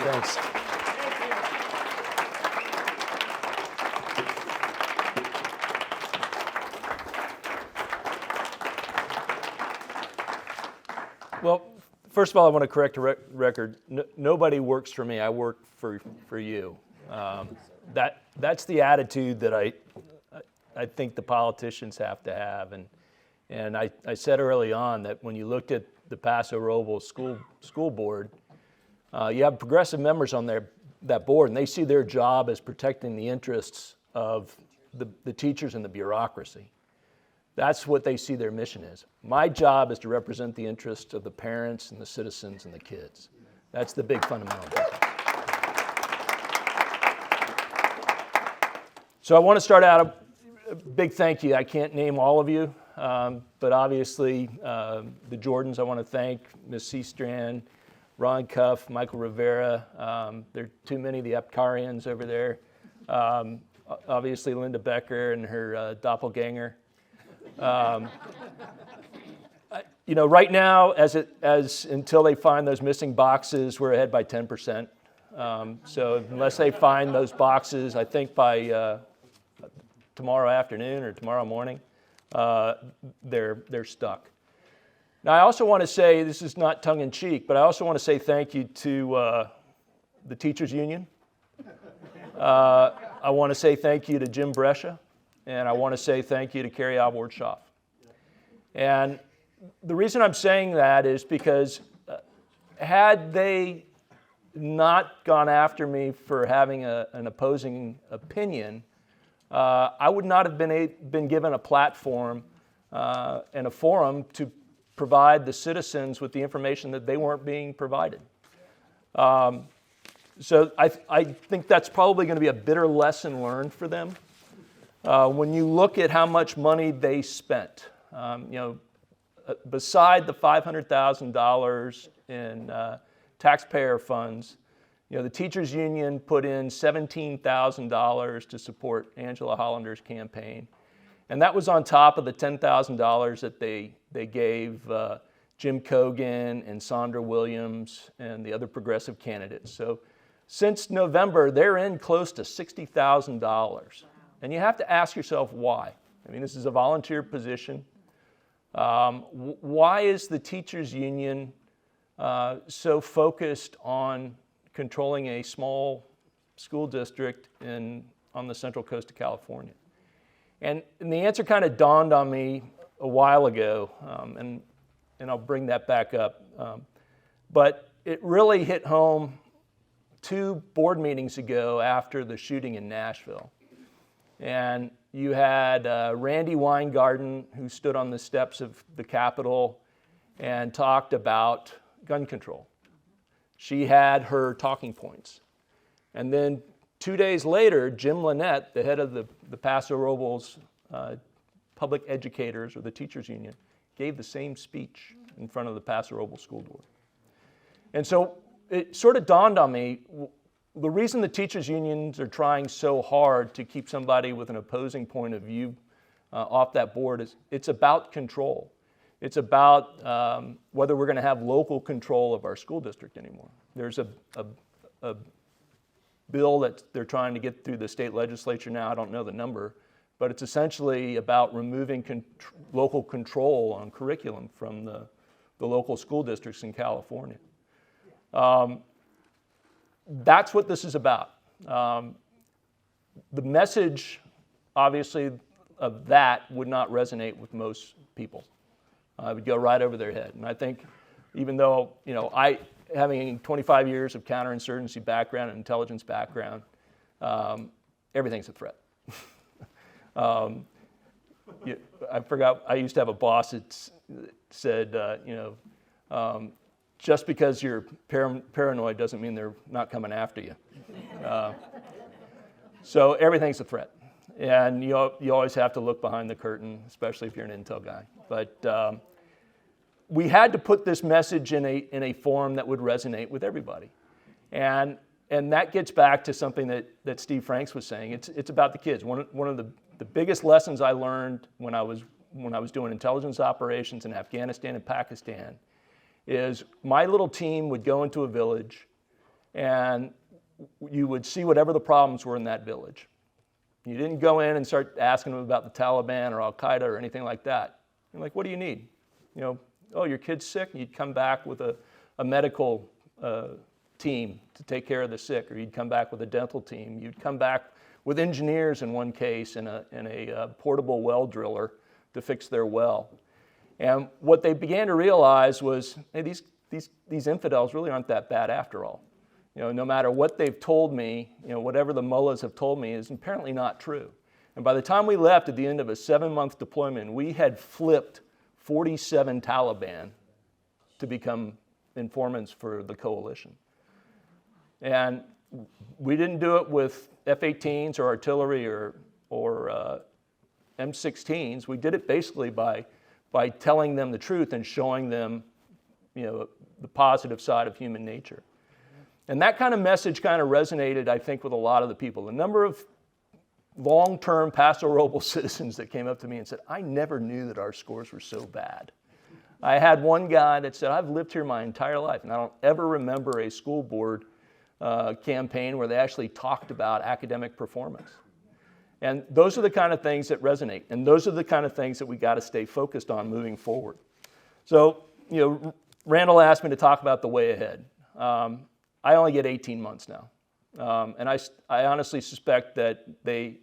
Thanks. Well, first of all, I want to correct a record. Nobody works for me. I work for you. That's the attitude that I think the politicians have to have. And I said early on that when you looked at the Paso Robles school board, you have progressive members on that board, and they see their job as protecting the interests of the teachers and the bureaucracy. That's what they see their mission is. My job is to represent the interests of the parents and the citizens and the kids. That's the big fundamental difference. So I want to start out a big thank you. I can't name all of you, but obviously the Jordans I want to thank, Ms. Seastrand, Ron Cuff, Michael Rivera. There are too many of the Epcarians over there. Obviously Linda Becker and her doppelganger. Right now, as until they find those missing boxes, we're ahead by 10%. So unless they find those boxes, I think by tomorrow afternoon or tomorrow morning, they're stuck. Now, I also want to say, this is not tongue-in-cheek, but I also want to say thank you to the Teachers Union. I want to say thank you to Jim Brescia, and I want to say thank you to Carrie Alward-Schaff. And the reason I'm saying that is because had they not gone after me for having an opposing opinion, I would not have been given a platform and a forum to provide the citizens with the information that they weren't being provided. So I think that's probably going to be a bitter lesson learned for them. When you look at how much money they spent, beside the $500,000 in taxpayer funds, the teachers union put in $17,000 to support Angela Hollander's campaign. And that was on top of the $10,000 that they gave Jim Cogan and Sandra Williams and the other progressive candidates. So since November, they're in close to $60,000. And you have to ask yourself why. I mean, this is a volunteer position. Why is the teachers union so focused on controlling a small school district on the central coast of California? And the answer kind of dawned on me a while ago, and I'll bring that back up. But it really hit home 2 board meetings ago after the shooting in Nashville. And you had Randy Weingarten, who stood on the steps of the Capitol and talked about gun control. She had her talking points. And then 2 days later, Jim Lynette, the head of the Paso Robles public educators, or the teachers union, gave the same speech in front of the Paso Robles school board. And so it sort of dawned on me, the reason the teachers unions are trying so hard to keep somebody with an opposing point of view off that board is it's about control. It's about whether we're going to have local control of our school district anymore. There's a bill that they're trying to get through the state legislature now. I don't know the number, but it's essentially about removing local control on curriculum from the local school districts in California. That's what this is about. The message, obviously, of that would not resonate with most people. It would go right over their head. And I think, even though, having 25 years of counterinsurgency background and intelligence background, everything's a threat. I forgot, I used to have a boss that said, just because you're paranoid doesn't mean they're not coming after you. So everything's a threat. And you always have to look behind the curtain, especially if you're an intel guy. But we had to put this message in a form that would resonate with everybody. And that gets back to something that Steve Franks was saying. It's about the kids. One of the biggest lessons I learned when I was doing intelligence operations in Afghanistan and Pakistan is my little team would go into a village and you would see whatever the problems were in that village. You didn't go in and start asking them about the Taliban or Al-Qaeda or anything like that. You're like, what do you need? You know, oh, your kid's sick? You'd come back with a medical team to take care of the sick, or you'd come back with a dental team. You'd come back with engineers in one case and a portable well driller to fix their well. And what they began to realize was, hey, these infidels really aren't that bad after all. You know, no matter what they've told me, you know, whatever the mullahs have told me is apparently not true. And by the time we left at the end of a 7-month deployment, we had flipped 47 Taliban to become informants for the coalition. And we didn't do it with F-18s or artillery or M16s. We did it basically by telling them the truth and showing them, you know, the positive side of human nature. And that kind of message kind of resonated, I think, with a lot of the people. The number of long-term Paso Robles citizens that came up to me and said, I never knew that our scores were so bad. I had one guy that said, I've lived here my entire life, and I don't ever remember a school board campaign where they actually talked about academic performance. And those are the kind of things that resonate, and those are the kind of things that we got to stay focused on moving forward. So, you know, Randall asked me to talk about the way ahead. I only get 18 months now. And I honestly suspect that they're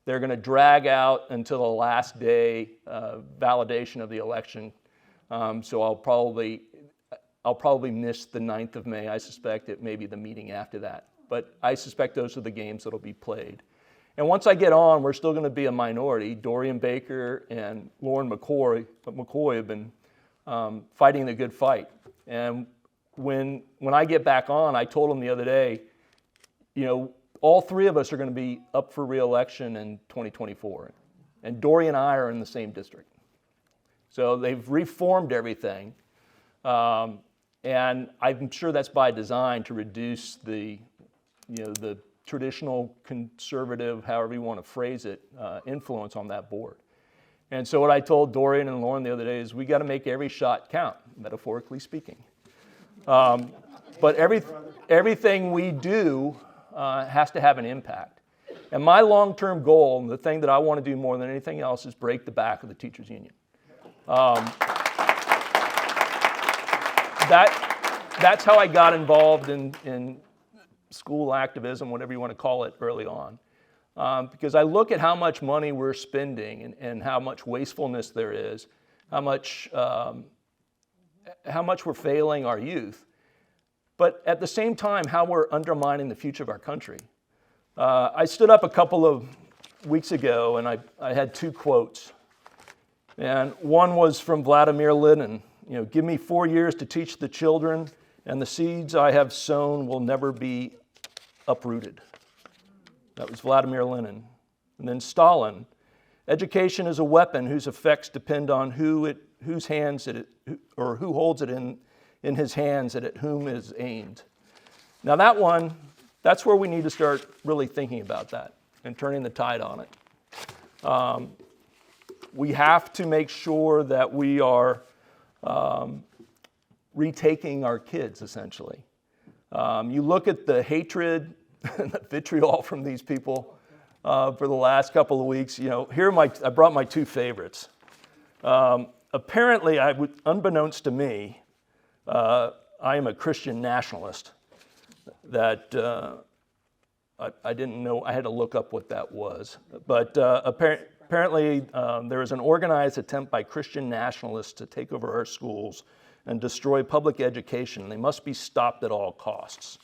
going to drag out until the last day validation of the election. So I'll probably miss the 9th of May. I suspect it may be the meeting after that. But I suspect those are the games that'll be played. And once I get on, we're still going to be a minority. Dorian Baker and Lauren McCoy have been fighting the good fight. And when I get back on, I told them the other day, you know, all three of us are going to be up for re-election in 2024. And Dorian and I are in the same district. So they've reformed everything. And I'm sure that's by design to reduce the traditional conservative, however you want to phrase it, influence on that board. And so what I told Dorian and Lauren the other day is we got to make every shot count, metaphorically speaking. But everything we do has to have an impact. And my long-term goal, and the thing that I want to do more than anything else, is break the back of the teachers' union. That's how I got involved in school activism, whatever you want to call it, early on. Because I look at how much money we're spending and how much wastefulness there is, how much we're failing our youth, but at the same time, how we're undermining the future of our country. I stood up a couple of weeks ago and I had 2 quotes. And one was from Vladimir Lenin, you know, give me 4 years to teach the children, and the seeds I have sown will never be uprooted. That was Vladimir Lenin. And then Stalin, education is a weapon whose effects depend on whose hands or who holds it in his hands and at whom is aimed. Now that one, that's where we need to start really thinking about that and turning the tide on it. We have to make sure that we are retaking our kids, essentially. You look at the hatred and the vitriol from these people for the last couple of weeks. You know, I brought my 2 favorites. Apparently, unbeknownst to me, I am a Christian nationalist. That I didn't know. I had to look up what that was. But apparently, there is an organized attempt by Christian nationalists to take over our schools and destroy public education. They must be stopped at all costs.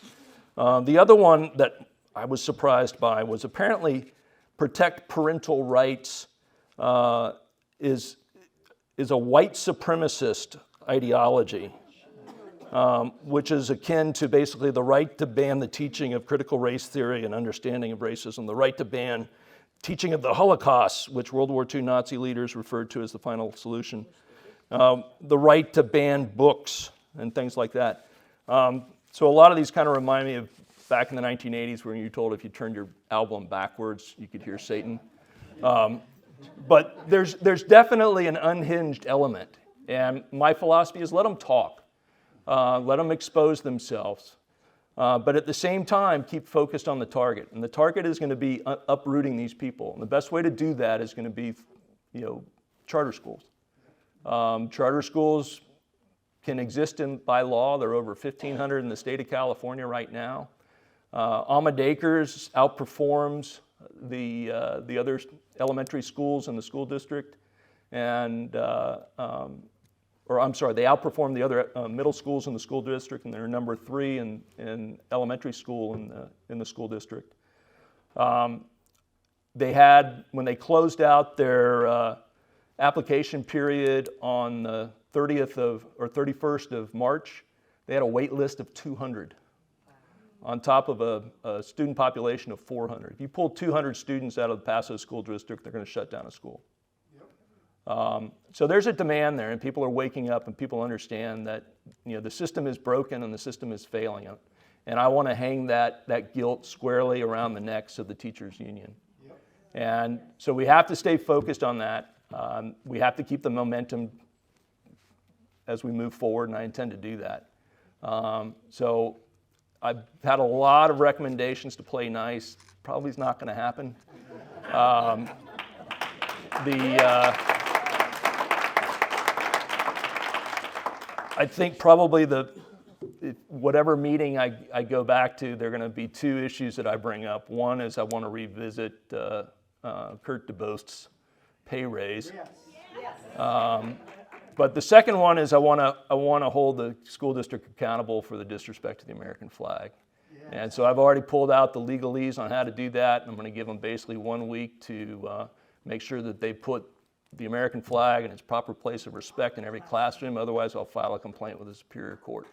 The other one that I was surprised by was apparently protect parental rights is a white supremacist ideology, which is akin to basically the right to ban the teaching of critical race theory and understanding of racism, the right to ban teaching of the Holocaust, which World War II Nazi leaders referred to as the final solution, the right to ban books and things like that. So a lot of these kind of remind me of back in the 1980s when you're told if you turned your album backwards, you could hear Satan. But there's definitely an unhinged element. And my philosophy is let them talk. Let them expose themselves. But at the same time, keep focused on the target. And the target is going to be uprooting these people. And the best way to do that is going to be, charter schools. Charter schools can exist by law. There are over 1,500 in the state of California right now. Ahmed Acres outperforms the other elementary schools in the school district, and they outperform the other middle schools in the school district, and they're number 3 in elementary school in the school district. They had, when they closed out their application period on the 31st of March, they had a wait list of 200 on top of a student population of 400. If you pull 200 students out of the Paso school district, they're going to shut down a school. So there's a demand there, and people are waking up, and people understand that the system is broken and the system is failing. And I want to hang that guilt squarely around the necks of the teachers union. And so we have to stay focused on that. We have to keep the momentum as we move forward, and I intend to do that. So I've had a lot of recommendations to play nice. Probably is not going to happen. I think probably whatever meeting I go back to, there are going to be 2 issues that I bring up. One is I want to revisit Kurt DeBoost's pay raise. But the second one is I want to hold the school district accountable for the disrespect to the American flag. And so I've already pulled out the legalese on how to do that. I'm going to give them basically 1 week to make sure that they put the American flag in its proper place of respect in every classroom. Otherwise, I'll file a complaint with the Superior Court.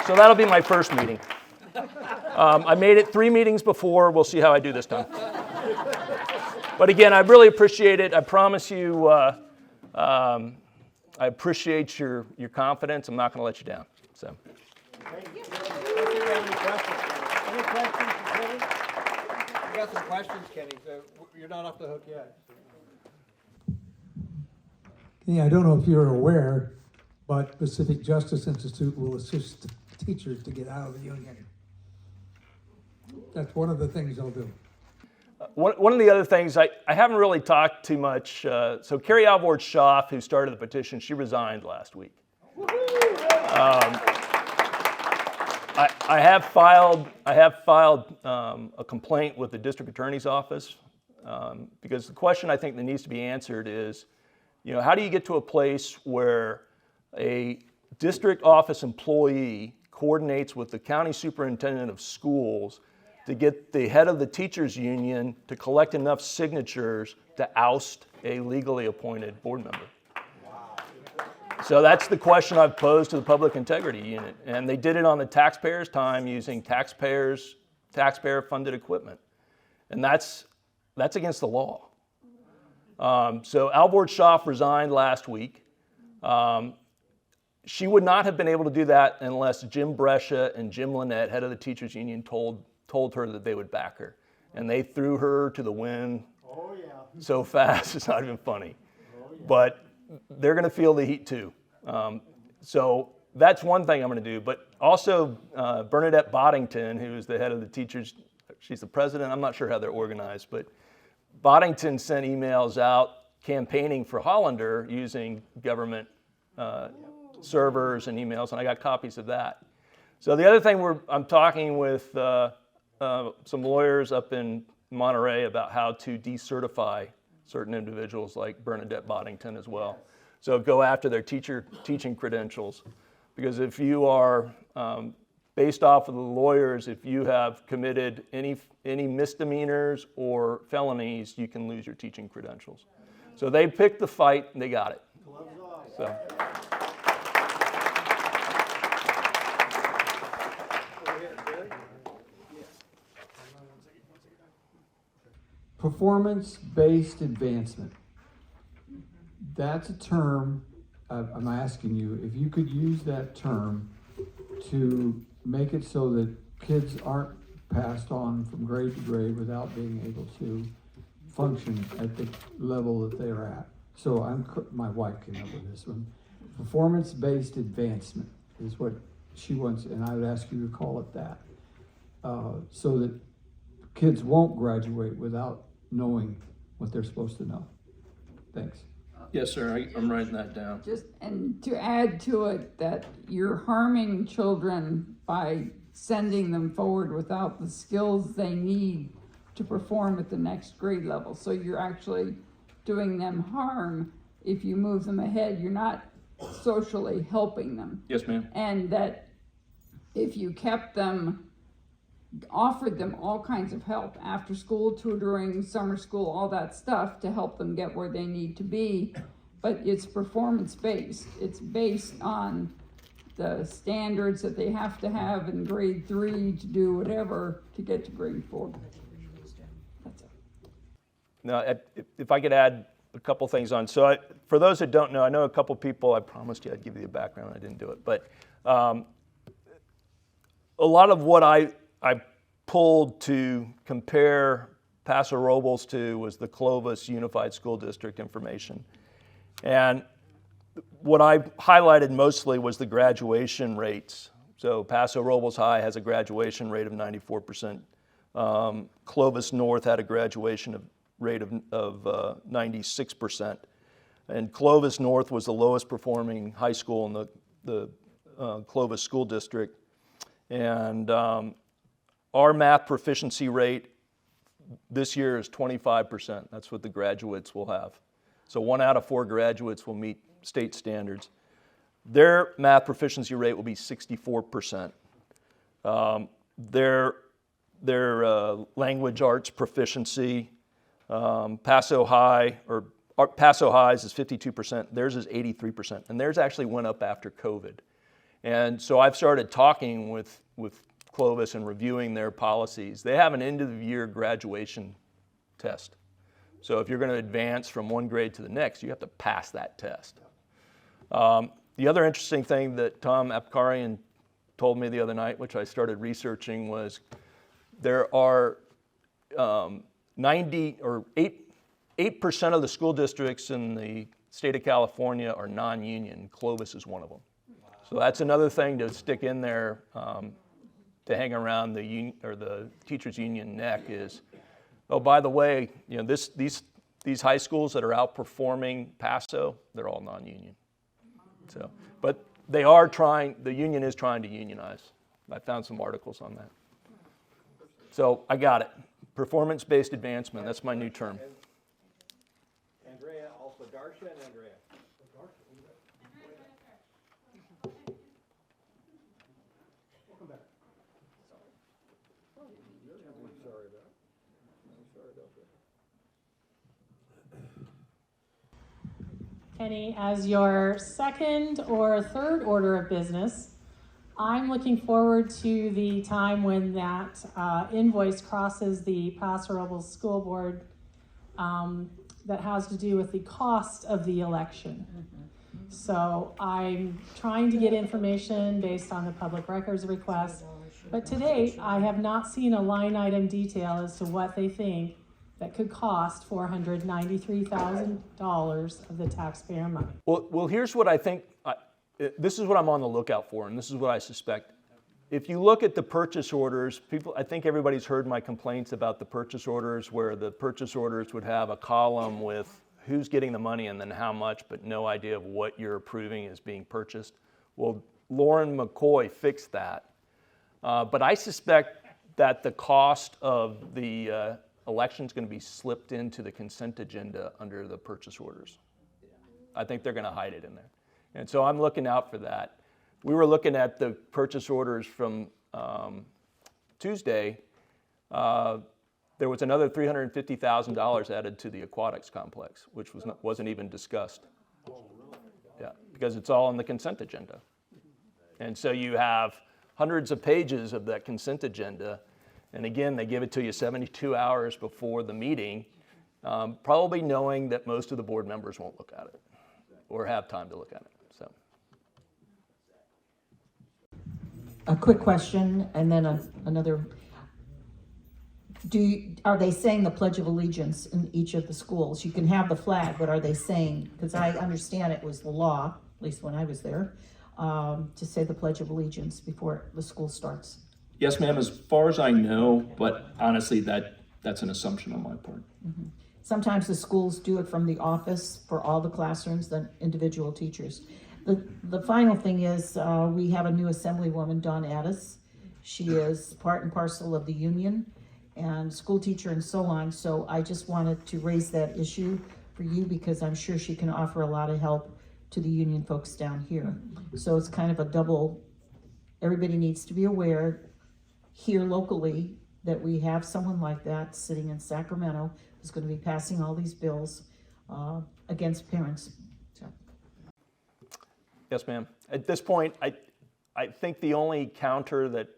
So that'll be my first meeting. I made it 3 meetings before. We'll see how I do this time. But again, I really appreciate it. I promise you, I appreciate your confidence. I'm not going to let you down. So. Any questions? Any questions for Kenny? We got some questions, Kenny. So you're not off the hook yet. Kenny, I don't know if you're aware, but Pacific Justice Institute will assist teachers to get out of the union. That's one of the things they'll do. One of the other things, I haven't really talked too much. So Carrie Alvord Schaaf, who started the petition, she resigned last week. I have filed a complaint with the district attorney's office because the question I think that needs to be answered is, how do you get to a place where a district office employee coordinates with the county superintendent of schools to get the head of the teachers union to collect enough signatures to oust a legally appointed board member? So that's the question I've posed to the Public Integrity Unit. And they did it on the taxpayers' time using taxpayer-funded equipment. And that's against the law. So Alvord Schaaf resigned last week. She would not have been able to do that unless Jim Brescia and Jim Lynette, head of the teachers union, told her that they would back her. And they threw her to the wind so fast, it's not even funny. But they're going to feel the heat too. So that's one thing I'm going to do. But also Bernadette Boddington, who is the head of the teachers, she's the president. I'm not sure how they're organized, but Boddington sent emails out campaigning for Hollander using government servers and emails, and I got copies of that. So the other thing I'm talking with some lawyers up in Monterey about how to decertify certain individuals like Bernadette Boddington as well. So go after their teaching credentials, because if you are, based off of the lawyers, if you have committed any misdemeanors or felonies, you can lose your teaching credentials. So they picked the fight and they got it. So. Performance-based advancement. That's a term, I'm asking you, if you could use that term to make it so that kids aren't passed on from grade to grade without being able to function at the level that they're at. So my wife came up with this one. performance-based advancement is what she wants, and I would ask you to call it that. So that kids won't graduate without knowing what they're supposed to know. Thanks. Yes, sir, I'm writing that down. And to add to it, that you're harming children by sending them forward without the skills they need to perform at the next grade level. So you're actually doing them harm. If you move them ahead, you're not socially helping them. Yes, ma'am. And that if you kept them, offered them all kinds of help, after school tutoring, summer school, all that stuff to help them get where they need to be, but it's performance based. It's based on the standards that they have to have in grade 3 to do whatever to get to grade 4. That's it. Now, if I could add a couple things on. So for those that don't know, I know a couple people, I promised you I'd give you the background, I didn't do it, but a lot of what I pulled to compare Paso Robles to was the Clovis Unified School District information. And what I highlighted mostly was the graduation rates. So Paso Robles High has a graduation rate of 94%. Clovis North had a graduation rate of 96%. And Clovis North was the lowest performing high school in the Clovis School District. And our math proficiency rate this year is 25%. That's what the graduates will have. So 1 out of 4 graduates will meet state standards. Their math proficiency rate will be 64%. Their language arts proficiency, Paso High's is 52%, theirs is 83%, and theirs actually went up after COVID. And so I've started talking with Clovis and reviewing their policies. They have an end of the year graduation test. So if you're going to advance from one grade to the next, you have to pass that test. The other interesting thing that Tom Apkarian told me the other night, which I started researching, was there are 8% of the school districts in the state of California are non-union. Clovis is one of them. So that's another thing to stick in there to hang around the union or the teachers union neck is, oh, by the way, you know, these high schools that are outperforming Paso, they're all non-union. So, but they are trying. The union is trying to unionize. I found some articles on that. So I got it. Performance-based advancement. That's my new term. Andrea, also Darsha and Andrea. Kenney, as your second or third order of business, I'm looking forward to the time when that invoice crosses the Paso Robles School Board that has to do with the cost of the election. So I'm trying to get information based on the public records request, but to date, I have not seen a line item detail as to what they think that could cost $493,000 of the taxpayer money. Well, here's what I think. This is what I'm on the lookout for, and this is what I suspect. If you look at the purchase orders, I think everybody's heard my complaints about the purchase orders, where the purchase orders would have a column with who's getting the money and then how much, but no idea of what you're approving is being purchased. Well, Lauren McCoy fixed that. But I suspect that the cost of the election is going to be slipped into the consent agenda under the purchase orders. I think they're going to hide it in there. And so I'm looking out for that. We were looking at the purchase orders from Tuesday. There was another $350,000 added to the aquatics complex, which wasn't even discussed. Yeah, because it's all on the consent agenda. And so you have hundreds of pages of that consent agenda. And again, they give it to you 72 hours before the meeting, probably knowing that most of the board members won't look at it or have time to look at it. So, a quick question, and then another. Are they saying the Pledge of Allegiance in each of the schools? You can have the flag, but are they saying? Because I understand it was the law at least when I was there, to say the Pledge of Allegiance before the school starts. Yes, ma'am, as far as I know, but honestly, that's an assumption on my part. Sometimes the schools do it from the office for all the classrooms, than individual teachers. The final thing is, we have a new assemblywoman, Dawn Addis. She is part and parcel of the union and school teacher and so on. So I just wanted to raise that issue for you because I'm sure she can offer a lot of help to the union folks down here. So it's kind of a double, everybody needs to be aware here locally that we have someone like that sitting in Sacramento who's going to be passing all these bills against parents. So. Yes, ma'am. At this point, I think the only counter that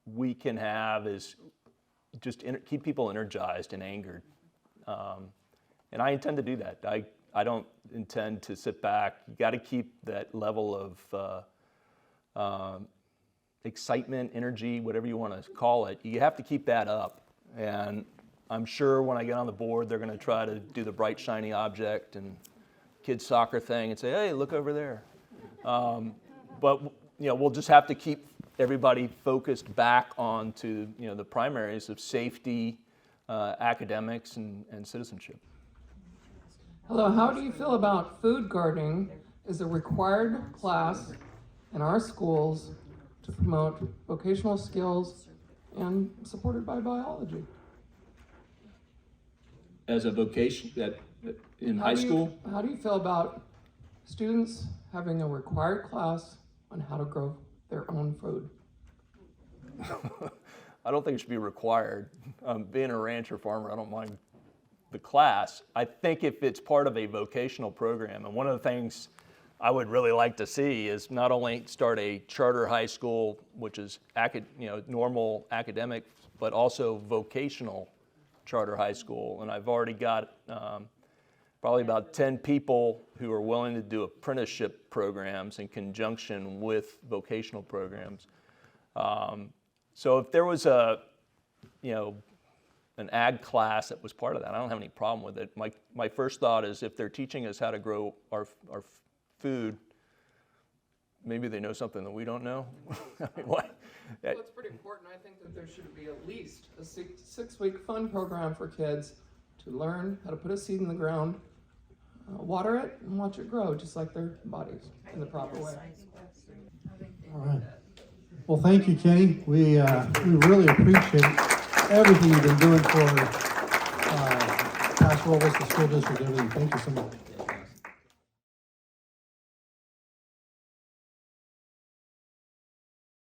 we can have is just keep people energized and angered. And I intend to do that. I don't intend to sit back. You got to keep that level of excitement, energy, whatever you want to call it. You have to keep that up. And I'm sure when I get on the board, they're going to try to do the bright, shiny object and kids soccer thing and say, hey, look over there. But we'll just have to keep everybody focused back onto the primaries of safety, academics, and citizenship. Hello, how do you feel about food gardening as a required class in our schools to promote vocational skills and supported by biology? As a vocation in high school? How do you feel about students having a required class on how to grow their own food? I don't think it should be required. Being a rancher farmer, I don't mind the class. I think if it's part of a vocational program, and one of the things I would really like to see is not only start a charter high school, which is normal academic, but also vocational charter high school. And I've already got probably about 10 people who are willing to do apprenticeship programs in conjunction with vocational programs. So if there was an ag class that was part of that, I don't have any problem with it. My first thought is if they're teaching us how to grow our food, maybe they know something that we don't know. I mean, what? Well, it's pretty important. I think that there should be at least a six-week fun program for kids to learn how to put a seed in the ground, water it, and watch it grow, just like their bodies in the proper way. All right. Well, thank you, Kenny. We really appreciate everything you've been doing for Paso Robles, the school district, everything. Thank you so much.